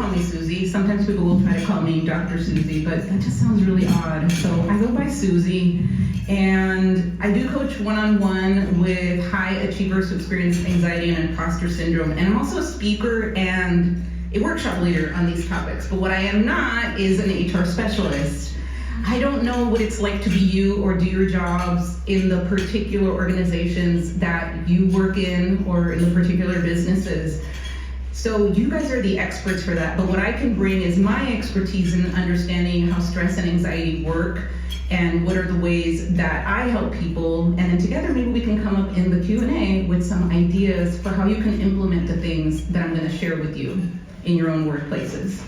call me Susie. Sometimes people will try to call me Dr. Susie, but that just sounds really odd. So I go by Susie, and I do coach one-on-one with high achievers who experience anxiety and imposter syndrome. And I'm also a speaker and a workshop leader on these topics. But what I am not is an HR specialist. I don't know what it's like to be you or do your jobs in the particular organizations that you work in or in the particular businesses. So you guys are the experts for that, but what I can bring is my expertise in understanding how stress and anxiety work and what are the ways that I help people, and then together maybe we can come up in the Q&A with some ideas for how you can implement the things that I'm going to share with you in your own workplaces.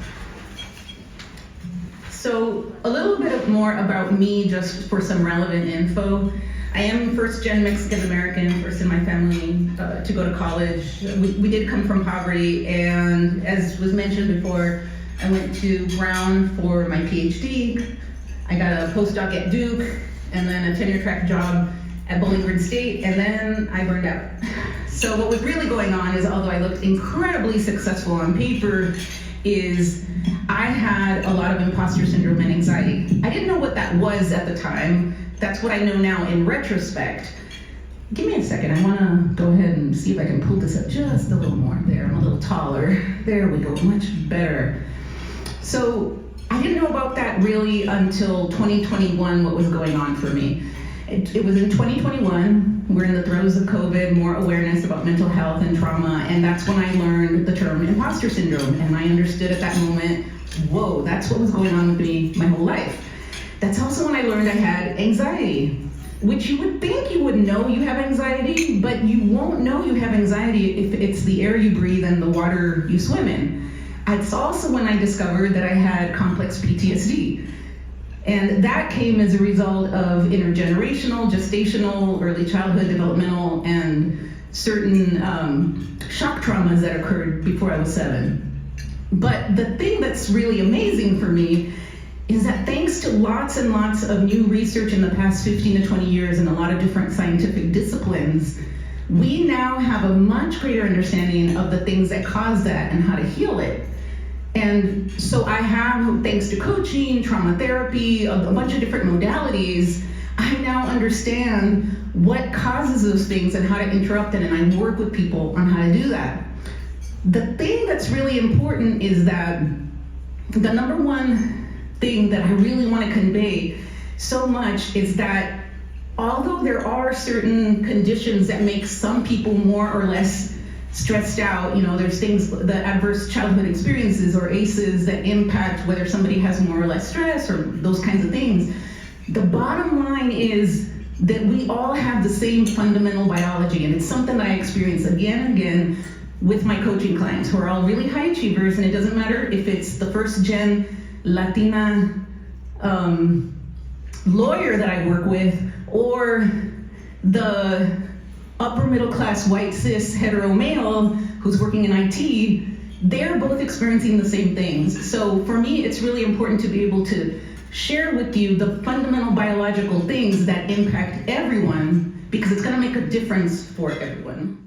So a little bit more about me, just for some relevant info. I am first-gen Mexican-American, first in my family to go to college. We did come from poverty, and as was mentioned before, I went to Brown for my Ph.D. I got a postdoc at Duke, and then a tenure-track job at Bowling Green State, and then I burned out. So what was really going on is, although I looked incredibly successful on paper, is I had a lot of imposter syndrome and anxiety. I didn't know what that was at the time. That's what I know now in retrospect. Give me a second, I wanna go ahead and see if I can pull this up just a little more. There, I'm a little taller. There we go, much better. So I didn't know about that really until 2021, what was going on for me. It was in 2021, we're in the throes of COVID, more awareness about mental health and trauma, and that's when I learned the term imposter syndrome, and I understood at that moment, whoa, that's what was going on with me my whole life. That's also when I learned I had anxiety, which you would think you would know you have anxiety, but you won't know you have anxiety if it's the air you breathe and the water you swim in. It's also when I discovered that I had complex PTSD. And that came as a result of intergenerational, gestational, early childhood, developmental, and certain shock traumas that occurred before I was 7. But the thing that's really amazing for me is that thanks to lots and lots of new research in the past 15 to 20 years in a lot of different scientific disciplines, we now have a much greater understanding of the things that cause that and how to heal it. And so I have, thanks to coaching, trauma therapy, a bunch of different modalities, I now understand what causes those things and how to interrupt it, and I work with people on how to do that. The thing that's really important is that the number one thing that I really want to convey so much is that although there are certain conditions that make some people more or less stressed out, there's things, the adverse childhood experiences or ACEs that impact whether somebody has more or less stress or those kinds of things. The bottom line is that we all have the same fundamental biology, and it's something that I experience again and again with my coaching clients who are all really high achievers, and it doesn't matter if it's the first-gen Latina lawyer that I work with or the upper middle class white cis hetero male who's working in IT, they're both experiencing the same things. So for me, it's really important to be able to share with you the fundamental biological things that impact everyone, because it's going to make a difference for everyone.